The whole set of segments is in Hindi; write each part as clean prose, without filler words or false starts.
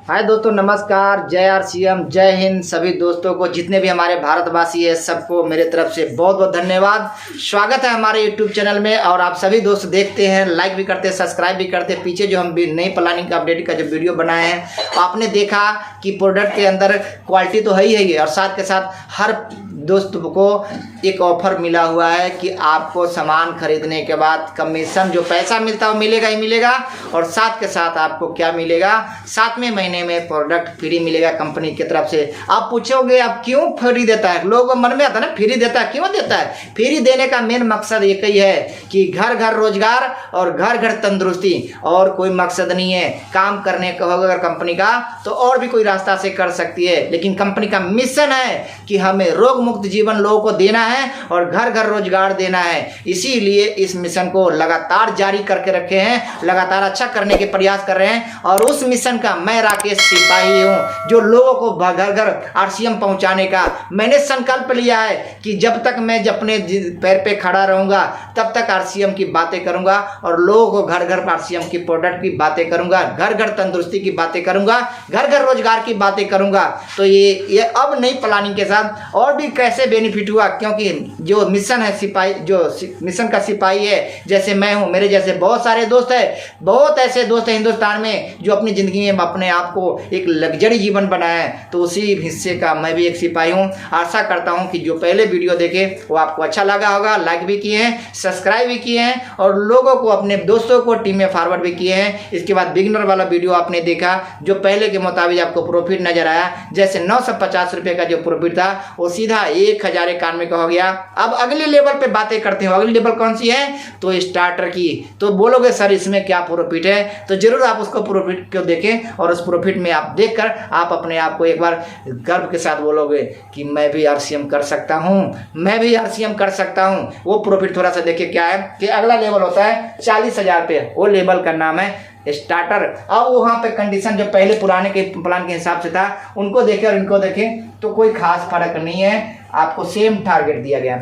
हाय दोस्तों, नमस्कार। जय आरसीएम, जय हिंद। सभी दोस्तों को, जितने भी हमारे भारतवासी है, सबको मेरे तरफ से बहुत बहुत धन्यवाद। स्वागत है हमारे यूट्यूब चैनल में। और आप सभी दोस्त देखते हैं, लाइक भी करते हैं, सब्सक्राइब भी करते हैं। पीछे जो हम नई प्लानिंग का अपडेट का जो वीडियो बनाए हैं, आपने देखा कि प्रोडक्ट के अंदर क्वालिटी तो है ही है, और साथ के साथ हर दोस्त को एक ऑफर मिला हुआ है कि आपको सामान खरीदने के बाद कमीशन जो पैसा मिलता है वो मिलेगा ही मिलेगा। और साथ के साथ आपको क्या मिलेगा, 7वें महीने में प्रोडक्ट फ्री मिलेगा कंपनी की तरफ से। आप पूछोगे आप क्यों फ्री देता है, लोगों को मन में आता है ना, फ्री देता है, क्यों देता है? फ्री देने का मेन मकसद एक ही है कि घर घर रोजगार और घर घर तंदुरुस्ती, और कोई मकसद नहीं है। काम करने का होगा अगर कंपनी का, तो और भी कोई रास्ता से कर सकती है, लेकिन कंपनी का मिशन है कि हमें रोग मुक्त जीवन लोगों को देना है और घर घर रोजगार देना है। इसीलिए इस मिशन को लगातार जारी करके रखे हैं, लगातार अच्छा करने के प्रयास कर रहे हैं। और उस मिशन का मैं राकेश सिपाही हूं, जो लोगों को घर घर आरसीएम पहुंचाने का मैंने संकल्प लिया है कि जब तक मैं अपने पैर पे खड़ा रहूंगा तब तक आरसीएम की बातें करूंगा और लोगों को घर घर आरसीएम की प्रोडक्ट की बातें करूंगा, घर घर तंदुरुस्ती की बातें करूंगा, घर घर रोजगार की बातें करूंगा। तो ये अब नई प्लानिंग के साथ और भी कैसे बेनिफिट हुआ, क्योंकि जो मिशन है सिपाही, जो मिशन का सिपाही है, जैसे मैं हूं, मेरे जैसे बहुत सारे दोस्त हैं, बहुत ऐसे दोस्त हैं हिंदुस्तान में जो अपनी ज़िंदगी में अपने आप को एक लग्जरी जीवन बनाया है। तो उसी हिस्से का मैं भी एक सिपाही हूं। आशा करता हूं कि जो पहले वीडियो देखे वो आपको अच्छा लगा होगा, लाइक भी किए हैं, सब्सक्राइब भी किए हैं, और लोगों को, अपने दोस्तों को टीम में फॉरवर्ड भी किए हैं। इसके बाद बिगिनर वाला वीडियो आपने देखा, जो पहले के मुताबिक आपको प्रॉफिट नजर आया, जैसे 950 रुपये का जो प्रॉफिट था वो सीधा 1091 का हो गया। अब अगले लेवल पे बातें करते हैं। अगली लेवल कौन सी है? तो स्टार्टर की। तो बोलोगे सर इसमें क्या प्रॉफिट है, तो जरूर आप उसको प्रॉफिट को देखें, और उस प्रॉफिट में आप देखकर आप अपने आप को एक बार गर्व के साथ बोलोगे कि मैं भी आरसीएम कर सकता हूं, मैं भी आरसीएम कर सकता हूं। वो प्रॉफिट थोड़ा सा देखिए क्या है कि अगला लेवल होता है 40,000 पे, वो लेवल का नाम है स्टार्टर। अब वहाँ पे कंडीशन जो पहले पुराने के प्लान के हिसाब से था उनको देखें और इनको देखें तो कोई खास फर्क नहीं है। आपको सेम टारगेट दिया गया,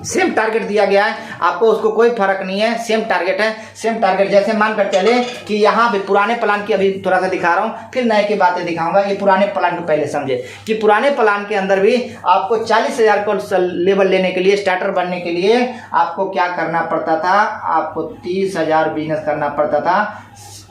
सेम टारगेट दिया गया है आपको, उसको कोई फर्क नहीं है, सेम टारगेट है। सेम टारगेट जैसे मान कर चले कि यहाँ भी पुराने प्लान की अभी थोड़ा सा दिखा रहा हूँ, फिर नए की बातें दिखाऊंगा। ये पुराने प्लान को पहले समझे कि पुराने प्लान के अंदर भी आपको 40,000 को लेवल लेने के लिए, स्टार्टर बनने के लिए आपको क्या करना पड़ता था, आपको 30,000 बिजनेस करना पड़ता था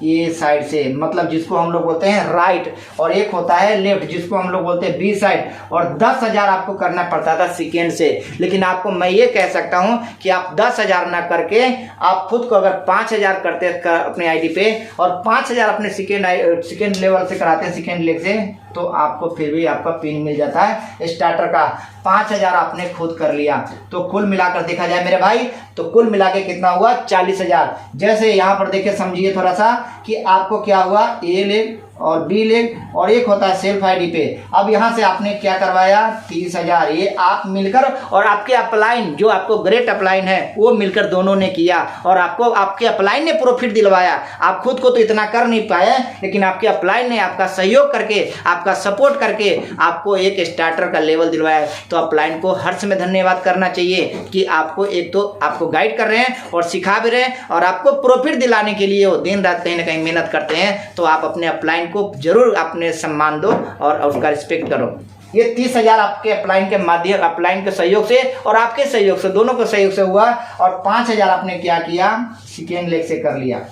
ये साइड से, मतलब जिसको हम लोग बोलते हैं राइट, और एक होता है लेफ्ट जिसको हम लोग बोलते हैं बी साइड, और 10,000 आपको करना पड़ता था सेकेंड से। लेकिन आपको मैं ये कह सकता हूं कि आप 10,000 ना करके आप खुद को अगर 5,000 करते अपने आईडी पे, और 5,000 अपने सेकेंड लेवल से कराते हैं, सेकेंड लेग से, तो आपको फिर भी आपका पिन मिल जाता है स्टार्टर का। 5,000 आपने खुद कर लिया, तो कुल मिलाकर देखा जाए मेरे भाई, तो कुल मिला के कितना हुआ? 40,000। जैसे यहाँ पर देखिए, समझिए थोड़ा सा कि आपको क्या हुआ, ए लेग और बी लेग, और एक होता है सेल्फ आईडी पे। अब यहाँ से आपने क्या करवाया? 30,000। ये आप मिलकर और आपके अपलाइन, जो आपको ग्रेट अपलाइन है, वो मिलकर दोनों ने किया, और आपको आपके अपलाइन ने प्रॉफिट दिलवाया। आप खुद को तो इतना कर नहीं पाए, लेकिन आपके अपलाइन ने आपका सहयोग करके, आपका सपोर्ट करके आपको एक स्टार्टर का लेवल दिलवाया। तो अपलाइन को हर्ष में धन्यवाद करना चाहिए कि आपको एक तो आपको गाइड कर रहे हैं और सिखा भी रहे हैं, और आपको प्रॉफिट दिलाने के लिए वो दिन रात कहीं ना कहीं मेहनत करते हैं। तो आप अपने अपलाइन को जरूर अपने सम्मान दो और उसका रिस्पेक्ट करो। ये 30,000 आपके अपलाइन के माध्यम, अपलाइन के सहयोग से और आपके सहयोग से, दोनों के सहयोग से हुआ। और 5,000 आपने क्या किया? सेकेंड लेग से कर लिया,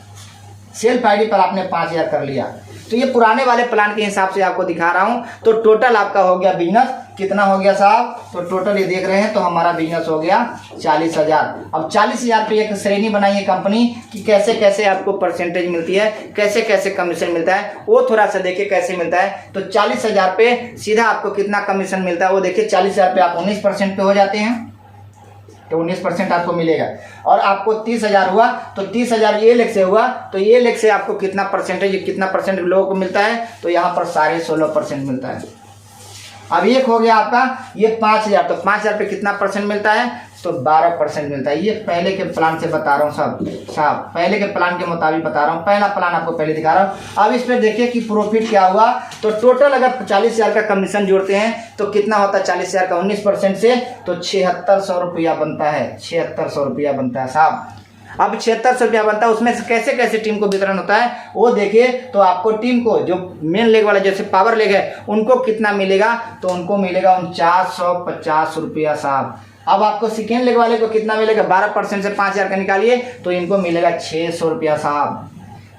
सेल्फ आईडी पर आपने 5,000 कर लिया। तो ये पुराने वाले प्लान के हिसाब से आपको दिखा रहा हूं। तो टोटल आपका हो गया बिजनेस कितना हो गया साहब? तो टोटल ये देख रहे हैं, तो हमारा बिजनेस हो गया 40,000। अब 40,000 पे एक श्रेणी बनाई है कंपनी कि कैसे कैसे आपको परसेंटेज मिलती है, कैसे कैसे कमीशन मिलता है, वो थोड़ा सा देखिए कैसे मिलता है। तो 40,000 पे सीधा आपको कितना कमीशन मिलता है वो देखिए। 40,000 पे आप 19% पे हो जाते हैं, तो 19% आपको मिलेगा। और आपको 30,000 हुआ, तो 30,000 ये लेख से हुआ, तो ये लेख से आपको कितना परसेंटेज, कितना परसेंट लोगों को मिलता है? तो यहाँ पर 16.5% मिलता है। अब एक हो गया आपका ये 5,000, तो 5,000 पे कितना परसेंट मिलता है? तो 12% मिलता है। ये पहले के प्लान से बता रहा हूँ साहब, पहले के प्लान के मुताबिक बता रहा हूँ, पहला प्लान आपको पहले दिखा रहा हूँ। अब इस पर देखिए कि प्रॉफिट क्या हुआ। तो टोटल अगर 40,000 का कमीशन जोड़ते हैं तो कितना होता है? 40,000 का 19% से तो 7,600 रुपया बनता है, 7,600 रुपया बनता है साहब। अब 7600 रुपया बनता है। उसमें से कैसे कैसे टीम को वितरण होता है वो देखिए। तो आपको टीम को जो मेन लेग वाला जैसे पावर लेग है उनको कितना मिलेगा, तो उनको मिलेगा 4950 रुपया साहब। अब आपको सेकेंड लेग वाले को कितना मिलेगा, 12% से 5000 का निकालिए तो इनको मिलेगा 600 रुपया साहब।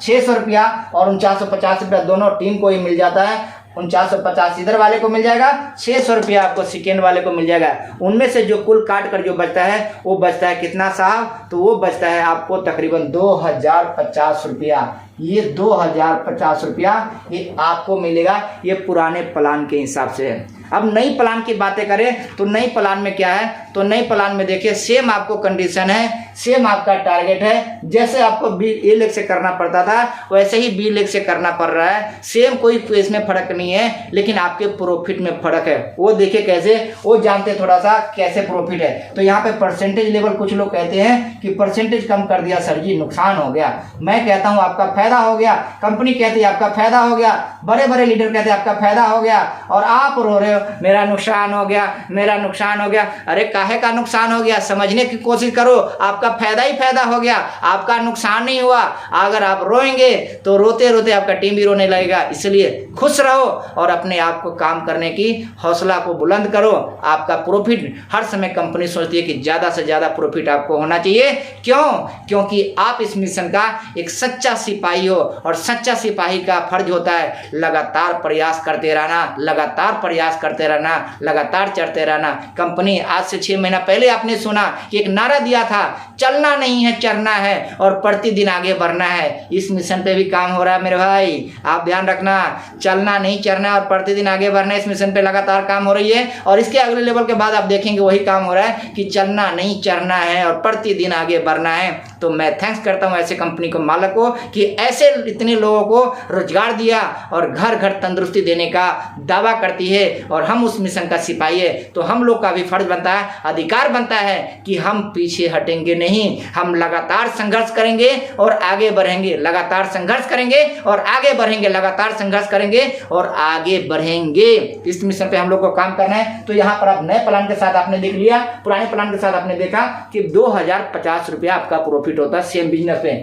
600 रुपया और 4950 रुपया दोनों टीम को ही मिल जाता है। 4950 इधर वाले को मिल जाएगा, 600 रुपया आपको सेकेंड वाले को मिल जाएगा। उनमें से जो कुल काट कर जो बचता है वो बचता है कितना साहब, तो वो बचता है आपको तकरीबन 2050 रुपया। ये 2050 रुपया ये आपको मिलेगा, ये पुराने प्लान के हिसाब से है। अब नई प्लान की बातें करें तो नई प्लान में क्या है, तो नई प्लान में देखिए सेम आपको कंडीशन है, सेम आपका टारगेट है। जैसे आपको ए लेग से करना पड़ता था वैसे ही बी लेग से करना पड़ रहा है। सेम कोई इसमें फर्क नहीं है, लेकिन आपके प्रॉफिट में फर्क है। वो देखिए कैसे, वो जानते थोड़ा सा कैसे प्रॉफिट है। तो यहाँ पे परसेंटेज लेवल कुछ लोग कहते हैं कि परसेंटेज कम कर दिया सर जी नुकसान हो गया। मैं कहता हूँ आपका फायदा हो गया, कंपनी कहती है आपका फायदा हो गया, बड़े बड़े लीडर कहते हैं आपका फायदा हो गया, और आप रो रहे हो मेरा नुकसान हो गया, मेरा नुकसान हो गया। अरे काहे का नुकसान हो गया, समझने की कोशिश करो। आपका फायदा ही फायदा हो गया, आपका नुकसान नहीं हुआ। अगर आप रोएंगे तो रोते रोते आपका टीम भी रोने लगेगा। इसलिए खुश रहो और अपने आप को काम करने की हौसला को बुलंद करो। आपका प्रॉफिट हर समय कंपनी सोचती है कि ज़्यादा से ज़्यादा प्रॉफिट आपको होना चाहिए। क्यों? क्योंकि आप इस मिशन का एक सच्चा सिपाही हो, और सच्चा सिपाही का फर्ज होता है लगातार प्रयास करते रहना, लगातार प्रयास करते रहना, लगातार चढ़ते रहना। कंपनी आज से 6 महीना पहले आपने सुना कि एक नारा दिया था, चलना नहीं है चढ़ना है और प्रतिदिन आगे बढ़ना है। इस मिशन पे भी काम हो रहा है मेरे भाई, आप ध्यान रखना। चलना नहीं चढ़ना और प्रतिदिन आगे बढ़ना, इस मिशन पे लगातार काम हो रही है। और इसके अगले लेवल के बाद आप देखेंगे वही काम हो रहा है कि चलना नहीं चढ़ना है और प्रतिदिन आगे बढ़ना है। तो मैं थैंक्स करता हूँ ऐसे कंपनी को, मालिक को, कि ऐसे इतने लोगों को रोजगार दिया और घर घर तंदुरुस्ती देने का दावा करती है। और हम उस मिशन का सिपाही है, तो हम लोग का भी फर्ज बनता है, अधिकार बनता है कि हम पीछे हटेंगे नहीं। हम लगातार संघर्ष करेंगे और आगे बढ़ेंगे, लगातार संघर्ष करेंगे और आगे बढ़ेंगे, लगातार संघर्ष करेंगे और आगे बढ़ेंगे। इस मिशन पे हम लोग को काम करना है। तो यहाँ पर आप नए प्लान के साथ आपने देख लिया, पुराने प्लान के साथ आपने देखा कि 2050 रुपया आपका प्रॉफिट होता है सेम बिजनेस पे।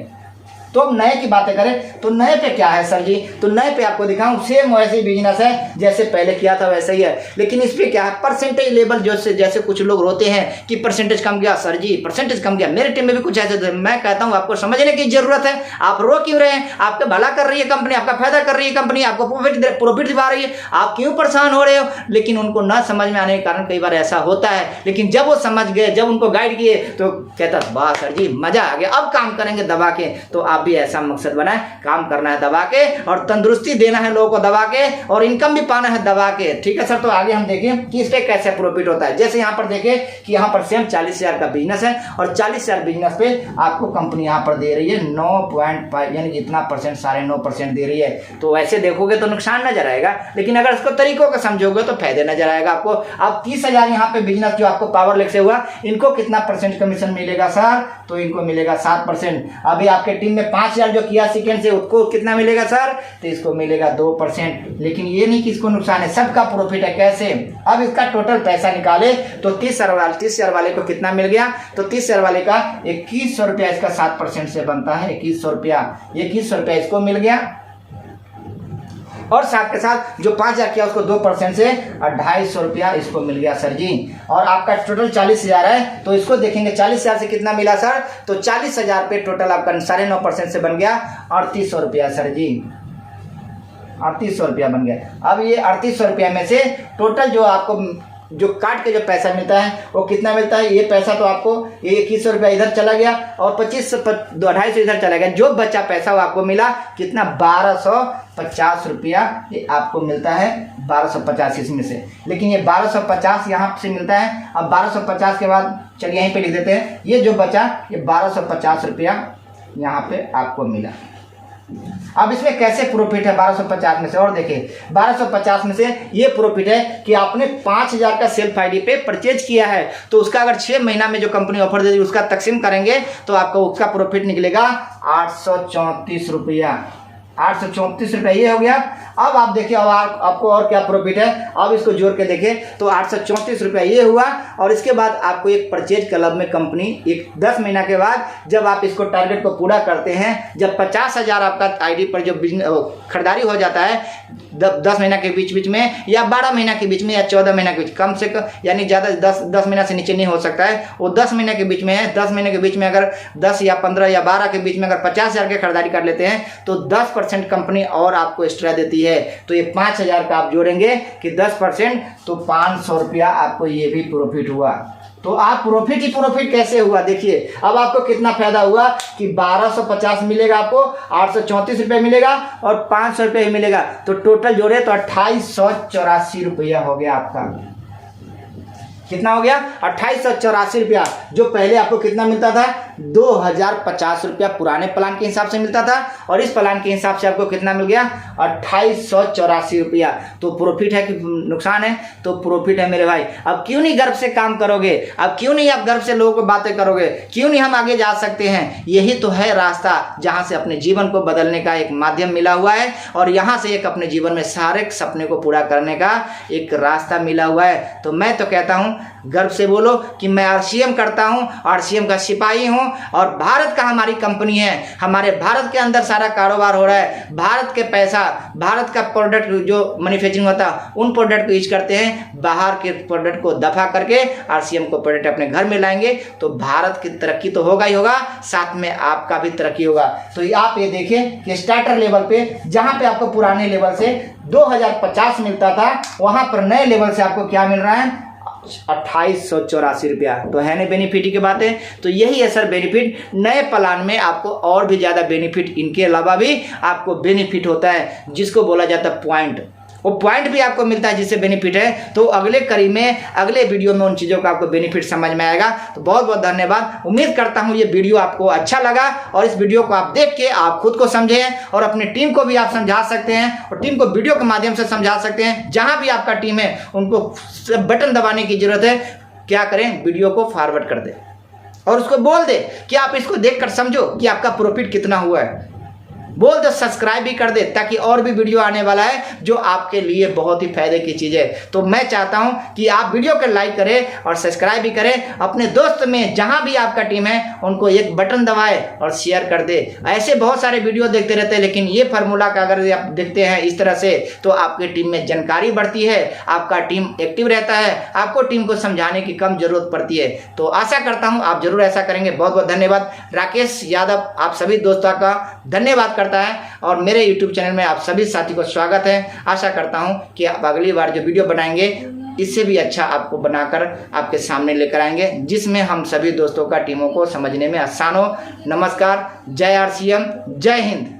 तो अब नए की बातें करें तो नए पे क्या है सर जी, तो नए पे आपको दिखाऊं सेम वैसे ही बिजनेस है जैसे पहले किया था वैसे ही है। लेकिन इस पे क्या है, परसेंटेज लेवल जैसे कुछ लोग रोते हैं कि परसेंटेज कम गया सर जी, परसेंटेज कम गया। मेरे टीम में भी कुछ ऐसे थे। मैं कहता हूं आपको समझने की जरूरत है। आप रो क्यों रहे हैं? आपका भला कर रही है कंपनी, आपका फायदा कर रही है कंपनी, आपको प्रॉफिट दिखा रही है, आप क्यों परेशान हो रहे हो? लेकिन उनको ना समझ में आने के कारण कई बार ऐसा होता है। लेकिन जब वो समझ गए, जब उनको गाइड किए तो कहता वाह सर जी मजा आ गया, अब काम करेंगे दबा के। तो आप भी ऐसा मकसद बनाए, काम करना है दबा के और तंदुरुस्ती देना है लोगों को दबा के और इनकम भी पाना है दबा के। ठीक है सर, तो आगे हम देखें कि इस पे कैसे प्रॉफिट होता है। जैसे यहाँ पर देखें कि यहाँ पर सेम 40,000 का बिजनेस है और 40,000 बिजनेस पे आपको कंपनी यहाँ पर दे रही है 9.5 यानी जितना परसेंट 9.5% दे रही है। तो वैसे देखोगे तो नुकसान नजर आएगा, लेकिन अगर इसको तरीकों का समझोगे तो फायदे नजर आएगा आपको। अब 30,000 यहाँ पे बिजनेस जो आपको पावर लेग से हुआ, इनको कितना परसेंट कमीशन मिलेगा सर? तो इनको मिलेगा 7%। अभी आपके टीम में 5,000 जो किया सेकेंड से, उसको कितना मिलेगा सर? तो इसको मिलेगा 2%। लेकिन ये नहीं कि इसको नुकसान है, सबका प्रॉफिट है। कैसे? अब इसका टोटल पैसा निकाले तो 30,000 वाले को कितना मिल गया? तो 30,000 वाले का 2100 रुपया इसका 7% से बनता है। 2100 रुपया, 2100 रुपया इसको मिल गया और साथ के साथ जो 5,000 किया उसको 2% से 250 रुपया इसको मिल गया सर जी। और आपका टोटल 40,000 है, तो इसको देखेंगे 40,000 से कितना मिला सर? तो 40,000 पे टोटल आपका 9.5% से बन गया 3800 रुपया सर जी, 3800 रुपया बन गया। अब ये 3800 रुपया में से टोटल जो आपको जो काट के जो पैसा मिलता है वो कितना मिलता है? ये पैसा तो आपको ये 2100 रुपया इधर चला गया और 250 इधर चला गया। जो बचा पैसा वो आपको मिला कितना? 1250 रुपया ये आपको मिलता है, 1250 इसमें से। लेकिन ये 1250 यहाँ से मिलता है। अब 1250 के बाद चलिए यहीं पे लिख देते हैं, ये जो बचा ये 1250 रुपया यहाँ पे आपको मिला। अब इसमें कैसे प्रॉफिट है 1250 में से? और देखिए 1250 में से ये प्रॉफिट है कि आपने 5,000 का सेल्फ आईडी पे परचेज किया है, तो उसका अगर 6 महीना में जो कंपनी ऑफर देगी उसका तकसीम करेंगे तो आपको उसका प्रॉफिट निकलेगा 834 रुपया। 834 रुपये ये हो गया। अब आप देखिए अब आपको और क्या प्रॉफिट है, अब इसको जोड़ के देखें तो 834 रुपये ये हुआ। और इसके बाद आपको एक परचेज क्लब में कंपनी एक 10 महीना के बाद जब आप इसको टारगेट को पूरा करते हैं, जब 50,000 आपका आईडी पर जो खरीदारी हो जाता है 10 महीना के बीच में या 12 महीना के बीच में या 14 महीना के बीच, कम से कम यानी ज़्यादा 10 महीना से नीचे नहीं हो सकता है, वो 10 महीने के बीच में है। 10 महीने के बीच में अगर 10 या 15 या 12 के बीच में अगर 50,000 की खरीदारी कर लेते हैं तो 10% कंपनी और आपको एक्स्ट्रा देती है। तो ये 5,000 का आप जोड़ेंगे कि 10% तो 500 रुपया आपको ये भी प्रॉफिट हुआ। तो आप प्रॉफिट ही प्रॉफिट कैसे हुआ देखिए। अब आपको कितना फायदा हुआ कि 1250 मिलेगा, आपको 834 रुपये मिलेगा और 500 रुपये ही मिलेगा। तो टोटल जोड़े तो 2884 रुपया हो गया आपका। कितना हो गया? 2884 रुपया। जो पहले आपको कितना मिलता था? 2050 रुपया पुराने प्लान के हिसाब से मिलता था और इस प्लान के हिसाब से आपको कितना मिल गया? 2884 रुपया। तो प्रॉफिट है कि नुकसान है? तो प्रॉफिट है मेरे भाई। अब क्यों नहीं गर्व से काम करोगे? अब क्यों नहीं आप गर्व से लोगों को बातें करोगे? क्यों नहीं हम आगे जा सकते हैं? यही तो है रास्ता जहाँ से अपने जीवन को बदलने का एक माध्यम मिला हुआ है और यहाँ से एक अपने जीवन में सारे सपने को पूरा करने का एक रास्ता मिला हुआ है। तो मैं तो कहता हूँ गर्व से बोलो कि मैं आरसीएम करता हूँ, आरसीएम का सिपाही हूँ और भारत का हमारी कंपनी है। हमारे भारत के अंदर सारा कारोबार हो रहा है। भारत के पैसा, भारत का प्रोडक्ट जो मैन्युफैक्चरिंग होता है उन प्रोडक्ट को यूज करते हैं। बाहर के प्रोडक्ट को दफा करके आरसीएम को प्रोडक्ट अपने घर में लाएंगे तो भारत की तरक्की तो होगा ही होगा, साथ में आपका भी तरक्की होगा। तो आप ये देखें कि स्टार्टर लेवल पे जहाँ पे आपको पुराने लेवल से 2050 मिलता था, वहाँ पर नए लेवल से आपको क्या मिल रहा है? 2884 रुपया। तो है नहीं बेनिफिट की बातें? तो यही है सर बेनिफिट। नए प्लान में आपको और भी ज़्यादा बेनिफिट, इनके अलावा भी आपको बेनिफिट होता है जिसको बोला जाता है पॉइंट। वो पॉइंट भी आपको मिलता है जिससे बेनिफिट है। तो अगले कड़ी में, अगले वीडियो में उन चीज़ों का आपको बेनिफिट समझ में आएगा। तो बहुत बहुत धन्यवाद। उम्मीद करता हूँ ये वीडियो आपको अच्छा लगा और इस वीडियो को आप देख के आप खुद को समझें और अपनी टीम को भी आप समझा सकते हैं और टीम को वीडियो के माध्यम से समझा सकते हैं। जहाँ भी आपका टीम है उनको बटन दबाने की जरूरत है। क्या करें? वीडियो को फॉरवर्ड कर दें और उसको बोल दे कि आप इसको देखकर समझो कि आपका प्रॉफिट कितना हुआ है। बोल दो सब्सक्राइब भी कर दे ताकि और भी वीडियो आने वाला है जो आपके लिए बहुत ही फायदे की चीज़ है। तो मैं चाहता हूं कि आप वीडियो को लाइक करें और सब्सक्राइब भी करें। अपने दोस्त में जहां भी आपका टीम है उनको एक बटन दबाए और शेयर कर दे। ऐसे बहुत सारे वीडियो देखते रहते हैं, लेकिन ये फार्मूला का अगर आप देखते हैं इस तरह से तो आपकी टीम में जानकारी बढ़ती है, आपका टीम एक्टिव रहता है, आपको टीम को समझाने की कम जरूरत पड़ती है। तो आशा करता हूँ आप जरूर ऐसा करेंगे। बहुत बहुत धन्यवाद। राकेश यादव आप सभी दोस्तों का धन्यवाद करता है और मेरे YouTube चैनल में आप सभी साथी को स्वागत है। आशा करता हूं कि आप अगली बार जो वीडियो बनाएंगे इससे भी अच्छा आपको बनाकर आपके सामने लेकर आएंगे, जिसमें हम सभी दोस्तों का टीमों को समझने में आसान हो। नमस्कार। जय आरसीएम, जय हिंद।